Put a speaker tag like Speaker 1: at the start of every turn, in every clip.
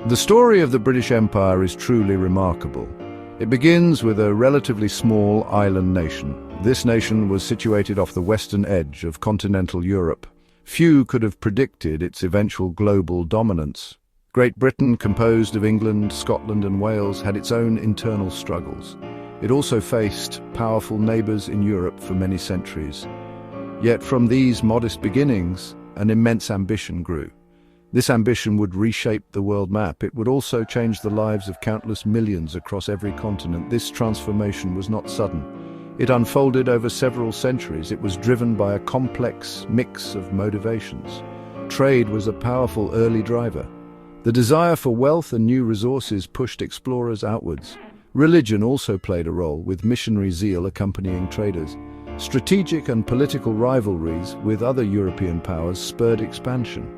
Speaker 1: The story of the British Empire is truly remarkable. It begins with a relatively small island nation. This nation was situated off the western edge of continental Europe. Few could have predicted its eventual global dominance. Great Britain, composed of England, Scotland and Wales, had its own internal struggles. It also faced powerful neighbours in Europe for many centuries. Yet from these modest beginnings, an immense ambition grew. This ambition would reshape the world map. It would also change the lives of countless millions across every continent. This transformation was not sudden. It unfolded over several centuries. It was driven by a complex mix of motivations. Trade was a powerful early driver. The desire for wealth and new resources pushed explorers outwards. Religion also played a role, with missionary zeal accompanying traders. Strategic and political rivalries with other European powers spurred expansion.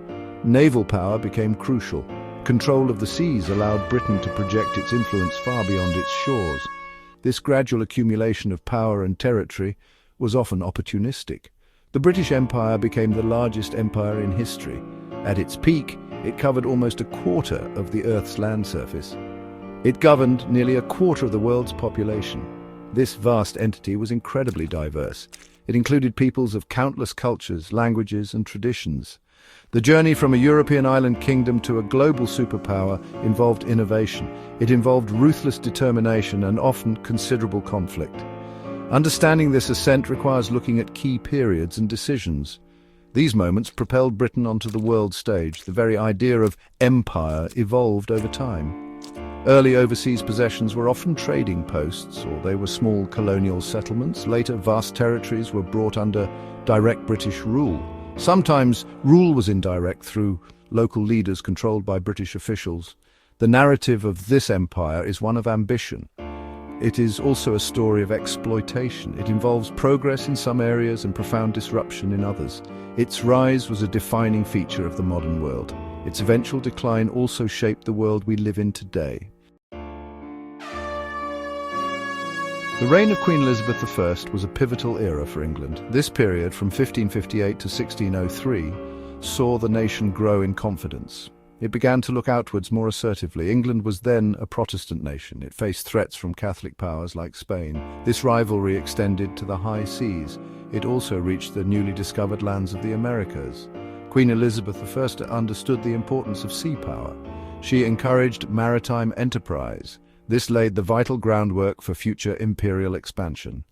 Speaker 1: Naval power became crucial. Control of the seas allowed Britain to project its influence far beyond its shores. This gradual accumulation of power and territory was often opportunistic. The British Empire became the largest empire in history. At its peak, it covered almost a quarter of the Earth's land surface. It governed nearly a quarter of the world's population. This vast entity was incredibly diverse. It included peoples of countless cultures, languages, and traditions. The journey from a European island kingdom to a global superpower involved innovation. It involved ruthless determination and often considerable conflict. Understanding this ascent requires looking at key periods and decisions. These moments propelled Britain onto the world stage. The very idea of empire evolved over time. Early overseas possessions were often trading posts, or they were small colonial settlements. Later, vast territories were brought under direct British rule. Sometimes rule was indirect through local leaders controlled by British officials. The narrative of this empire is one of ambition. It is also a story of exploitation. It involves progress in some areas and profound disruption in others. Its rise was a defining feature of the modern world. Its eventual decline also shaped the world we live in today. The reign of Queen Elizabeth I was a pivotal era for England. This period, from 1558 to 1603, saw the nation grow in confidence. It began to look outwards more assertively. England was then a Protestant nation. It faced threats from Catholic powers like Spain. This rivalry extended to the high seas. It also reached the newly discovered lands of the Americas. Queen Elizabeth I understood the importance of sea power. She encouraged maritime enterprise. This laid the vital groundwork for future imperial expansion.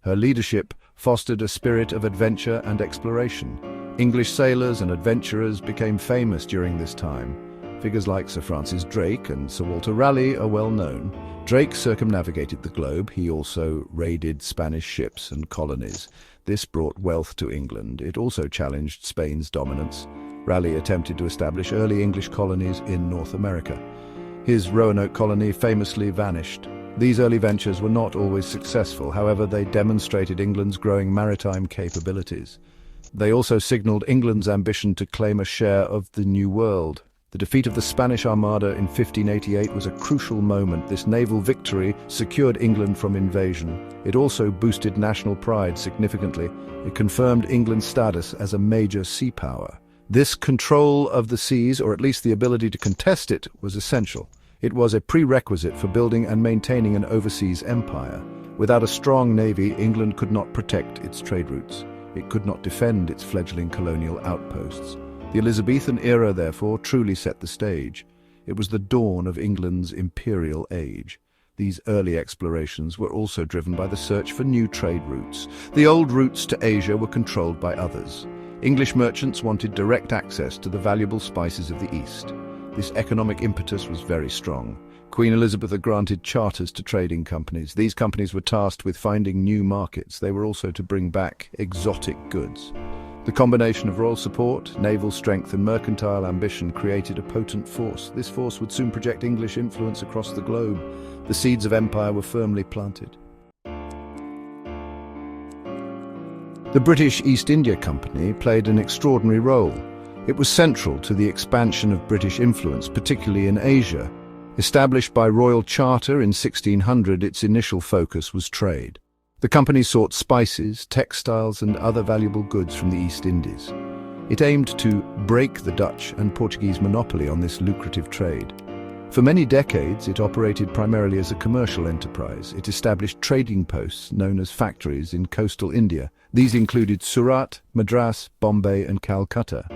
Speaker 1: Her leadership fostered a spirit of adventure and exploration. English sailors and adventurers became famous during this time. Figures like Sir Francis Drake and Sir Walter Raleigh are well known. Drake circumnavigated the globe. He also raided Spanish ships and colonies. This brought wealth to England. It also challenged Spain's dominance. Raleigh attempted to establish early English colonies in North America. His Roanoke colony famously vanished. These early ventures were not always successful. However, they demonstrated England's growing maritime capabilities. They also signaled England's ambition to claim a share of the New World. The defeat of the Spanish Armada in 1588 was a crucial moment. This naval victory secured England from invasion. It also boosted national pride significantly. It confirmed England's status as a major sea power. This control of the seas, or at least the ability to contest it, was essential. It was a prerequisite for building and maintaining an overseas empire. Without a strong navy, England could not protect its trade routes. It could not defend its fledgling colonial outposts. The Elizabethan era, therefore, truly set the stage. It was the dawn of England's imperial age. These early explorations were also driven by the search for new trade routes. The old routes to Asia were controlled by others. English merchants wanted direct access to the valuable spices of the East. This economic impetus was very strong. Queen Elizabeth had granted charters to trading companies. These companies were tasked with finding new markets. They were also to bring back exotic goods. The combination of royal support, naval strength, and mercantile ambition created a potent force. This force would soon project English influence across the globe. The seeds of empire were firmly planted. The British East India Company played an extraordinary role. It was central to the expansion of British influence, particularly in Asia. Established by royal charter in 1600, its initial focus was trade. The company sought spices, textiles, and other valuable goods from the East Indies. It aimed to break the Dutch and Portuguese monopoly on this lucrative trade. For many decades, it operated primarily as a commercial enterprise. It established trading posts known as factories in coastal India. These included Surat, Madras, Bombay, and Calcutta.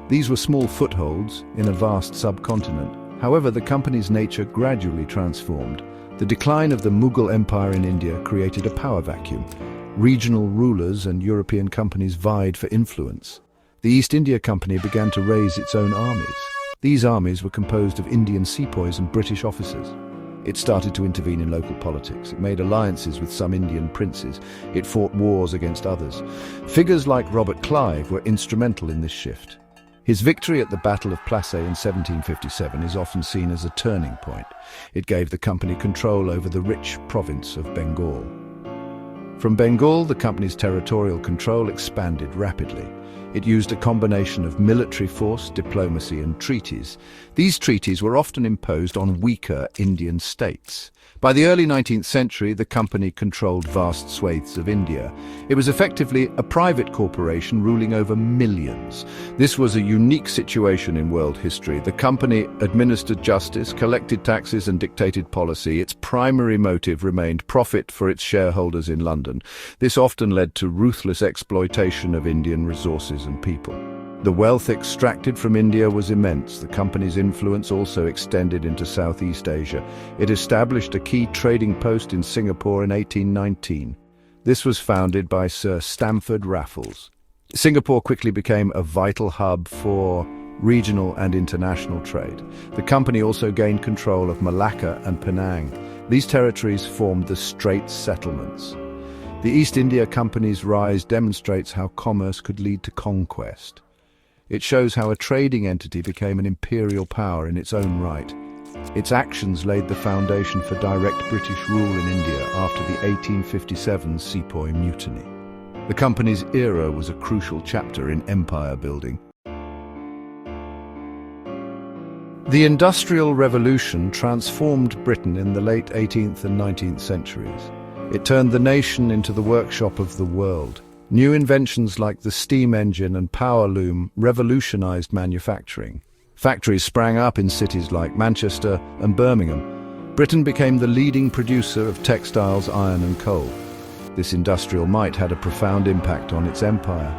Speaker 1: These were small footholds in a vast subcontinent. However, the company's nature gradually transformed. The decline of the Mughal Empire in India created a power vacuum. Regional rulers and European companies vied for influence. The East India Company began to raise its own armies. These armies were composed of Indian sepoys and British officers. It started to intervene in local politics. It made alliances with some Indian princes. It fought wars against others. Figures like Robert Clive were instrumental in this shift. His victory at the Battle of Plassey in 1757 is often seen as a turning point. It gave the company control over the rich province of Bengal. From Bengal, the company's territorial control expanded rapidly. It used a combination of military force, diplomacy, and treaties. These treaties were often imposed on weaker Indian states. By the early 19th century, the company controlled vast swathes of India. It was effectively a private corporation ruling over millions. This was a unique situation in world history. The company administered justice, collected taxes, and dictated policy. Its primary motive remained profit for its shareholders in London. This often led to ruthless exploitation of Indian resources and people. The wealth extracted from India was immense. The company's influence also extended into Southeast Asia. It established a key trading post in Singapore in 1819. This was founded by Sir Stamford Raffles. Singapore quickly became a vital hub for regional and international trade. The company also gained control of Malacca and Penang. These territories formed the Straits Settlements. The East India Company's rise demonstrates how commerce could lead to conquest. It shows how a trading entity became an imperial power in its own right. Its actions laid the foundation for direct British rule in India after the 1857 Sepoy Mutiny. The company's era was a crucial chapter in empire building. The Industrial Revolution transformed Britain in the late 18th and 19th centuries. It turned the nation into the workshop of the world. New inventions like the steam engine and power loom revolutionized manufacturing. Factories sprang up in cities like Manchester and Birmingham. Britain became the leading producer of textiles, iron and coal. This industrial might had a profound impact on its empire.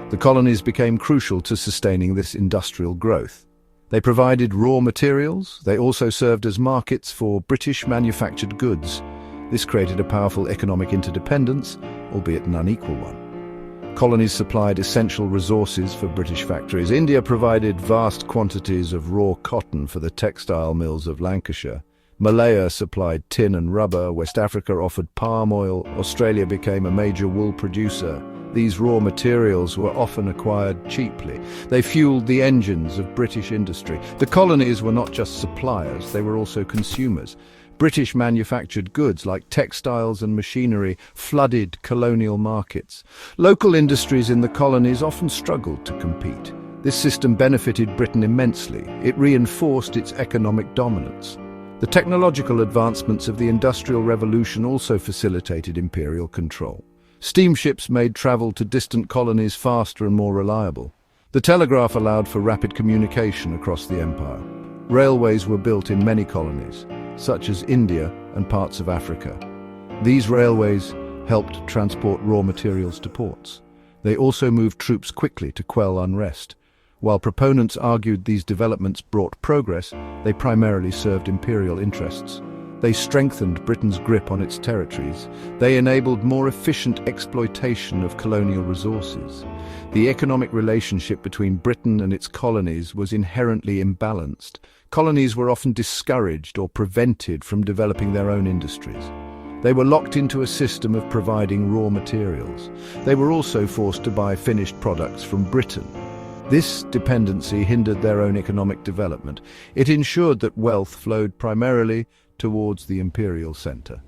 Speaker 1: The colonies became crucial to sustaining this industrial growth. They provided raw materials. They also served as markets for British manufactured goods. This created a powerful economic interdependence, albeit an unequal one. Colonies supplied essential resources for British factories. India provided vast quantities of raw cotton for the textile mills of Lancashire. Malaya supplied tin and rubber. West Africa offered palm oil. Australia became a major wool producer. These raw materials were often acquired cheaply. They fueled the engines of British industry. The colonies were not just suppliers, they were also consumers. British manufactured goods like textiles and machinery flooded colonial markets. Local industries in the colonies often struggled to compete. This system benefited Britain immensely. It reinforced its economic dominance. The technological advancements of the Industrial Revolution also facilitated imperial control. Steamships made travel to distant colonies faster and more reliable. The telegraph allowed for rapid communication across the empire. Railways were built in many colonies, such as India and parts of Africa. These railways helped transport raw materials to ports. They also moved troops quickly to quell unrest. While proponents argued these developments brought progress, they primarily served imperial interests. They strengthened Britain's grip on its territories. They enabled more efficient exploitation of colonial resources. The economic relationship between Britain and its colonies was inherently imbalanced. Colonies were often discouraged or prevented from developing their own industries. They were locked into a system of providing raw materials. They were also forced to buy finished products from Britain. This dependency hindered their own economic development. It ensured that wealth flowed primarily towards the imperial centre.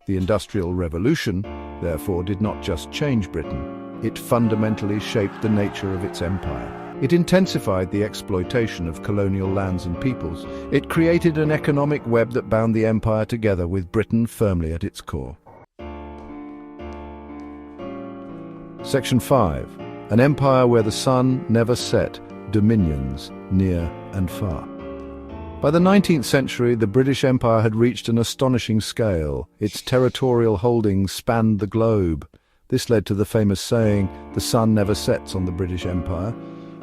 Speaker 1: The Industrial Revolution, therefore, did not just change Britain. It fundamentally shaped the nature of its empire. It intensified the exploitation of colonial lands and peoples. It created an economic web that bound the empire together with Britain firmly at its core. Section 5. An empire where the sun never set, dominions near and far. By the 19th century, the British Empire had reached an astonishing scale. Its territorial holdings spanned the globe. This led to the famous saying, "The sun never sets on the British Empire."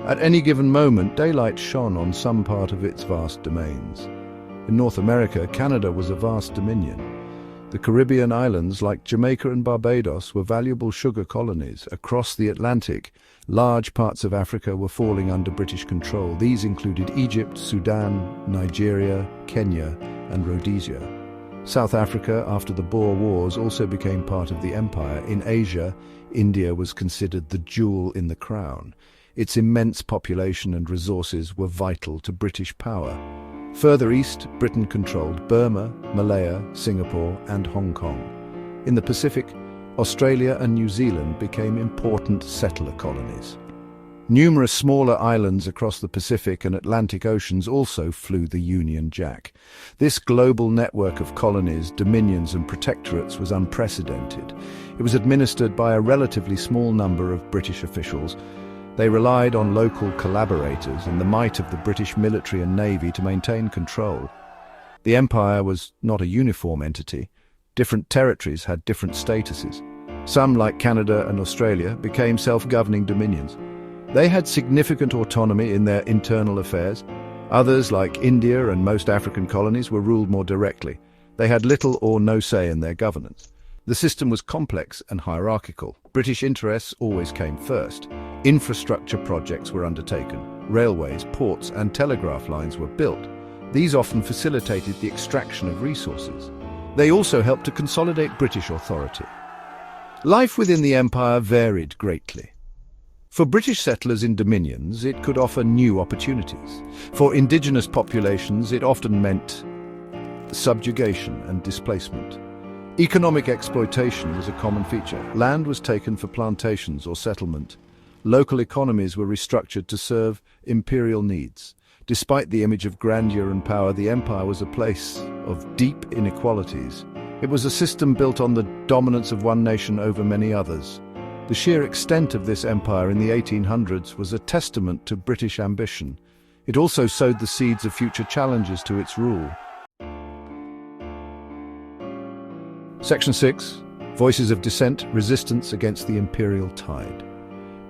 Speaker 1: At any given moment, daylight shone on some part of its vast domains. In North America, Canada was a vast dominion. The Caribbean islands, like Jamaica and Barbados, were valuable sugar colonies. Across the Atlantic, large parts of Africa were falling under British control. These included Egypt, Sudan, Nigeria, Kenya, and Rhodesia. South Africa, after the Boer Wars, also became part of the empire. In Asia, India was considered the jewel in the crown. Its immense population and resources were vital to British power. Further east, Britain controlled Burma, Malaya, Singapore, and Hong Kong. In the Pacific, Australia and New Zealand became important settler colonies. Numerous smaller islands across the Pacific and Atlantic Oceans also flew the Union Jack. This global network of colonies, dominions, and protectorates was unprecedented. It was administered by a relatively small number of British officials. They relied on local collaborators and the might of the British military and navy to maintain control. The empire was not a uniform entity. Different territories had different statuses. Some, like Canada and Australia, became self-governing dominions. They had significant autonomy in their internal affairs. Others, like India and most African colonies, were ruled more directly. They had little or no say in their governance. The system was complex and hierarchical. British interests always came first. Infrastructure projects were undertaken. Railways, ports, and telegraph lines were built. These often facilitated the extraction of resources. They also helped to consolidate British authority. Life within the empire varied greatly. For British settlers in dominions, it could offer new opportunities. For indigenous populations, it often meant subjugation and displacement. Economic exploitation was a common feature. Land was taken for plantations or settlement. Local economies were restructured to serve imperial needs. Despite the image of grandeur and power, the empire was a place of deep inequalities. It was a system built on the dominance of one nation over many others. The sheer extent of this empire in the 1800s was a testament to British ambition. It also sowed the seeds of future challenges to its rule. Section 6. Voices of Dissent, Resistance against the Imperial Tide.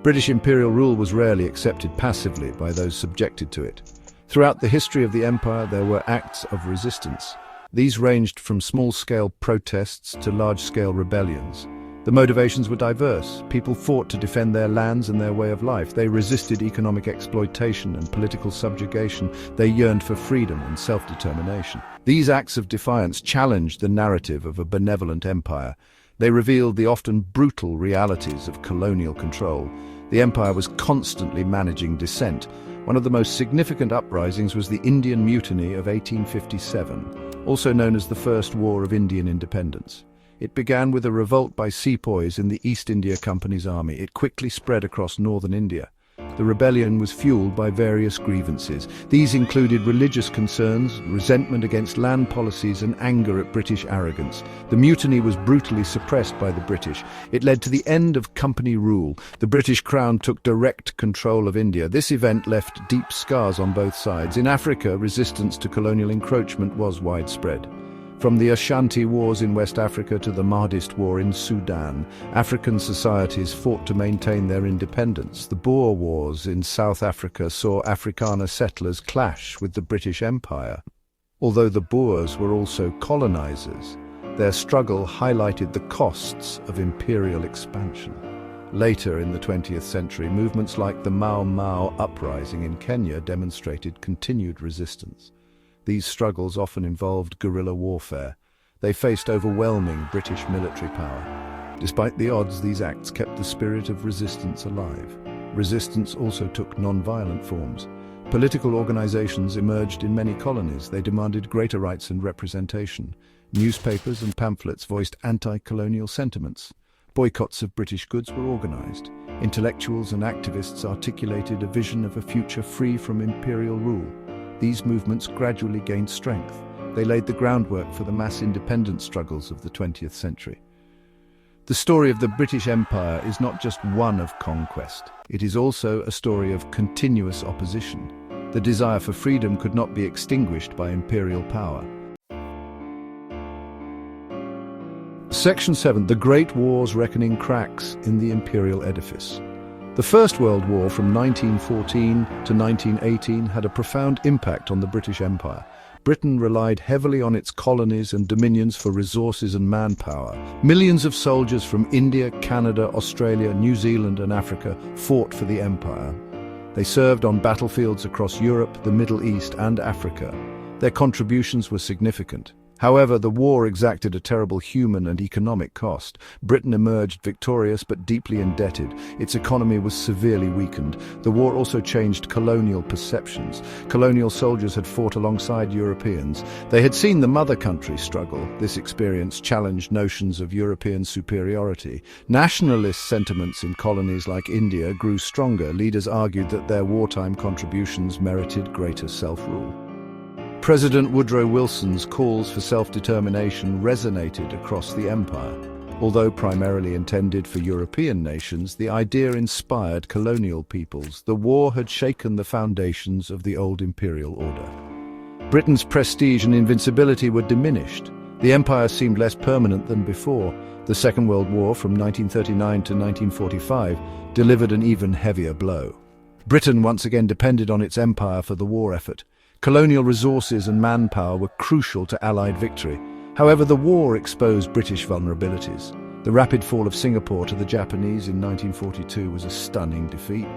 Speaker 1: British imperial rule was rarely accepted passively by those subjected to it. Throughout the history of the empire, there were acts of resistance. These ranged from small-scale protests to large-scale rebellions. The motivations were diverse. People fought to defend their lands and their way of life. They resisted economic exploitation and political subjugation. They yearned for freedom and self-determination. These acts of defiance challenged the narrative of a benevolent empire. They revealed the often brutal realities of colonial control. The empire was constantly managing dissent. One of the most significant uprisings was the Indian Mutiny of 1857, also known as the First War of Indian Independence. It began with a revolt by sepoys in the East India Company's army. It quickly spread across northern India. The rebellion was fueled by various grievances. These included religious concerns, resentment against land policies, and anger at British arrogance. The mutiny was brutally suppressed by the British. It led to the end of company rule. The British Crown took direct control of India. This event left deep scars on both sides. In Africa, resistance to colonial encroachment was widespread. From the Ashanti Wars in West Africa to the Mahdist War in Sudan, African societies fought to maintain their independence. The Boer Wars in South Africa saw Afrikaner settlers clash with the British Empire. Although the Boers were also colonizers, their struggle highlighted the costs of imperial expansion. Later in the 20th century, movements like the Mau Mau uprising in Kenya demonstrated continued resistance. These struggles often involved guerrilla warfare. They faced overwhelming British military power. Despite the odds, these acts kept the spirit of resistance alive. Resistance also took non-violent forms. Political organizations emerged in many colonies. They demanded greater rights and representation. Newspapers and pamphlets voiced anti-colonial sentiments. Boycotts of British goods were organized. Intellectuals and activists articulated a vision of a future free from imperial rule. These movements gradually gained strength. They laid the groundwork for the mass independence struggles of the 20th century. The story of the British Empire is not just one of conquest. It is also a story of continuous opposition. The desire for freedom could not be extinguished by imperial power. Section 7. The Great War's reckoning cracks in the imperial edifice. The First World War from 1914 to 1918 had a profound impact on the British Empire. Britain relied heavily on its colonies and dominions for resources and manpower. Millions of soldiers from India, Canada, Australia, New Zealand and Africa fought for the empire. They served on battlefields across Europe, the Middle East and Africa. Their contributions were significant. However, the war exacted a terrible human and economic cost. Britain emerged victorious but deeply indebted. Its economy was severely weakened. The war also changed colonial perceptions. Colonial soldiers had fought alongside Europeans. They had seen the mother country struggle. This experience challenged notions of European superiority. Nationalist sentiments in colonies like India grew stronger. Leaders argued that their wartime contributions merited greater self-rule. President Woodrow Wilson's calls for self-determination resonated across the empire. Although primarily intended for European nations, the idea inspired colonial peoples. The war had shaken the foundations of the old imperial order. Britain's prestige and invincibility were diminished. The empire seemed less permanent than before. The Second World War from 1939 to 1945 delivered an even heavier blow. Britain once again depended on its empire for the war effort. Colonial resources and manpower were crucial to Allied victory. However, the war exposed British vulnerabilities. The rapid fall of Singapore to the Japanese in 1942 was a stunning defeat.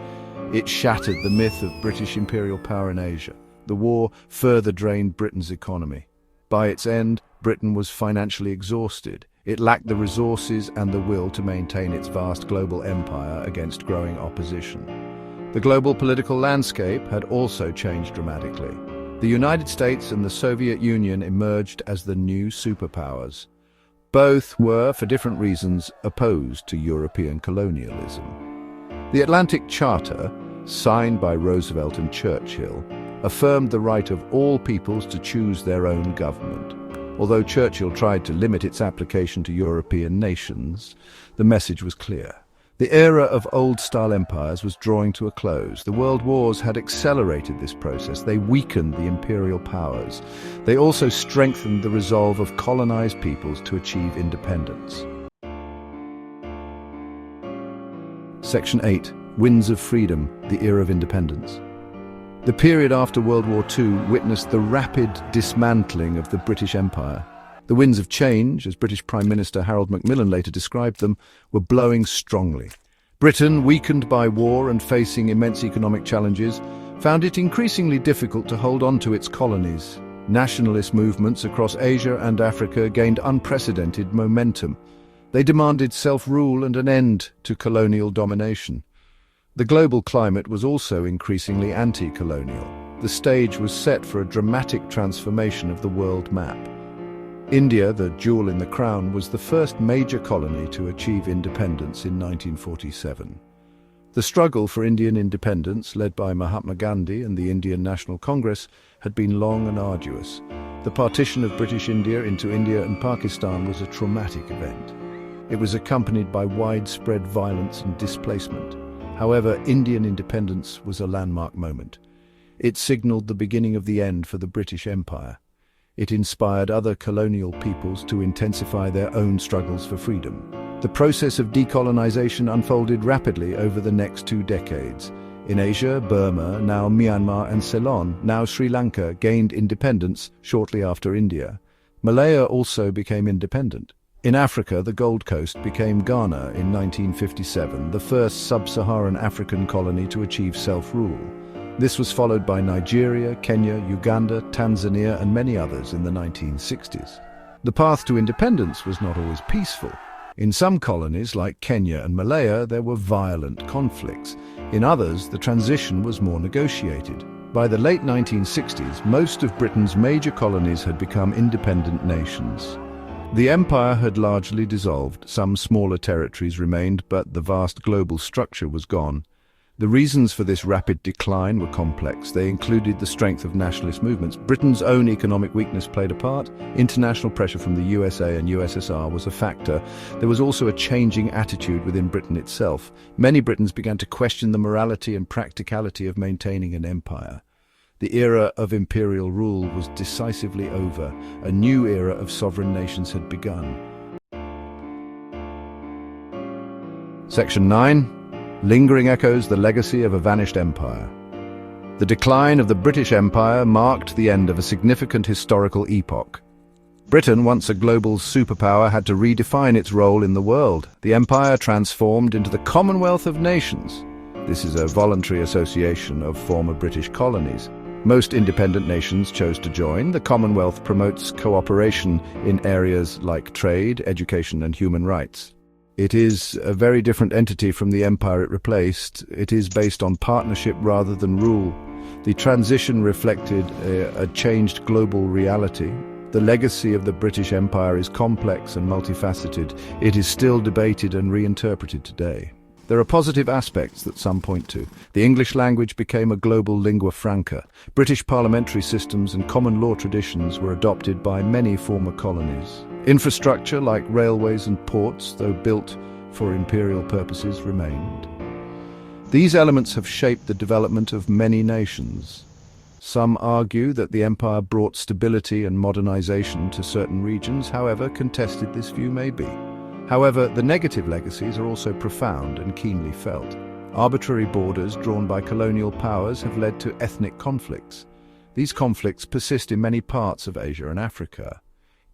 Speaker 1: It shattered the myth of British imperial power in Asia. The war further drained Britain's economy. By its end, Britain was financially exhausted. It lacked the resources and the will to maintain its vast global empire against growing opposition. The global political landscape had also changed dramatically. The United States and the Soviet Union emerged as the new superpowers. Both were, for different reasons, opposed to European colonialism. The Atlantic Charter, signed by Roosevelt and Churchill, affirmed the right of all peoples to choose their own government. Although Churchill tried to limit its application to European nations, the message was clear. The era of old-style empires was drawing to a close. The world wars had accelerated this process. They weakened the imperial powers. They also strengthened the resolve of colonized peoples to achieve independence. Section 8. Winds of Freedom, the Era of Independence. The period after World War II witnessed the rapid dismantling of the British Empire. The winds of change, as British Prime Minister Harold Macmillan later described them, were blowing strongly. Britain, weakened by war and facing immense economic challenges, found it increasingly difficult to hold on to its colonies. Nationalist movements across Asia and Africa gained unprecedented momentum. They demanded self-rule and an end to colonial domination. The global climate was also increasingly anti-colonial. The stage was set for a dramatic transformation of the world map. India, the jewel in the crown, was the first major colony to achieve independence in 1947. The struggle for Indian independence, led by Mahatma Gandhi and the Indian National Congress, had been long and arduous. The partition of British India into India and Pakistan was a traumatic event. It was accompanied by widespread violence and displacement. However, Indian independence was a landmark moment. It signaled the beginning of the end for the British Empire. It inspired other colonial peoples to intensify their own struggles for freedom. The process of decolonization unfolded rapidly over the next 2 decades. In Asia, Burma, now Myanmar and Ceylon, now Sri Lanka, gained independence shortly after India. Malaya also became independent. In Africa, the Gold Coast became Ghana in 1957, the first sub-Saharan African colony to achieve self-rule. This was followed by Nigeria, Kenya, Uganda, Tanzania and many others in the 1960s. The path to independence was not always peaceful. In some colonies, like Kenya and Malaya, there were violent conflicts. In others, the transition was more negotiated. By the late 1960s, most of Britain's major colonies had become independent nations. The empire had largely dissolved. Some smaller territories remained, but the vast global structure was gone. The reasons for this rapid decline were complex. They included the strength of nationalist movements. Britain's own economic weakness played a part. International pressure from the USA and USSR was a factor. There was also a changing attitude within Britain itself. Many Britons began to question the morality and practicality of maintaining an empire. The era of imperial rule was decisively over. A new era of sovereign nations had begun. Section 9. Lingering echoes the legacy of a vanished empire. The decline of the British Empire marked the end of a significant historical epoch. Britain, once a global superpower, had to redefine its role in the world. The empire transformed into the Commonwealth of Nations. This is a voluntary association of former British colonies. Most independent nations chose to join. The Commonwealth promotes cooperation in areas like trade, education, and human rights. It is a very different entity from the empire it replaced. It is based on partnership rather than rule. The transition reflected a changed global reality. The legacy of the British Empire is complex and multifaceted. It is still debated and reinterpreted today. There are positive aspects that some point to. The English language became a global lingua franca. British parliamentary systems and common law traditions were adopted by many former colonies. Infrastructure like railways and ports, though built for imperial purposes, remained. These elements have shaped the development of many nations. Some argue that the empire brought stability and modernization to certain regions. However contested this view may be. However, the negative legacies are also profound and keenly felt. Arbitrary borders drawn by colonial powers have led to ethnic conflicts. These conflicts persist in many parts of Asia and Africa.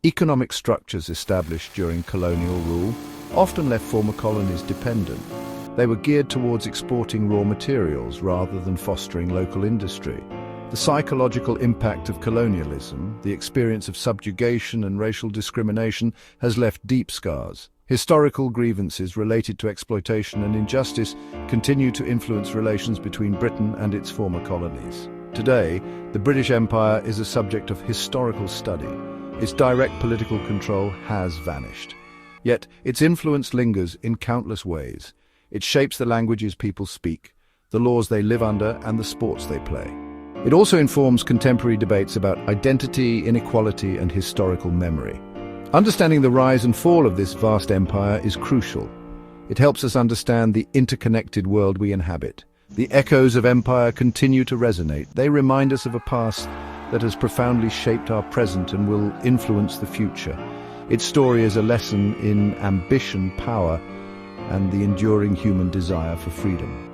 Speaker 1: Economic structures established during colonial rule often left former colonies dependent. They were geared towards exporting raw materials rather than fostering local industry. The psychological impact of colonialism, the experience of subjugation and racial discrimination, has left deep scars. Historical grievances related to exploitation and injustice continue to influence relations between Britain and its former colonies. Today, the British Empire is a subject of historical study. Its direct political control has vanished. Yet, its influence lingers in countless ways. It shapes the languages people speak, the laws they live under, and the sports they play. It also informs contemporary debates about identity, inequality, and historical memory. Understanding the rise and fall of this vast empire is crucial. It helps us understand the interconnected world we inhabit. The echoes of empire continue to resonate. They remind us of a past that has profoundly shaped our present and will influence the future. Its story is a lesson in ambition, power, and the enduring human desire for freedom.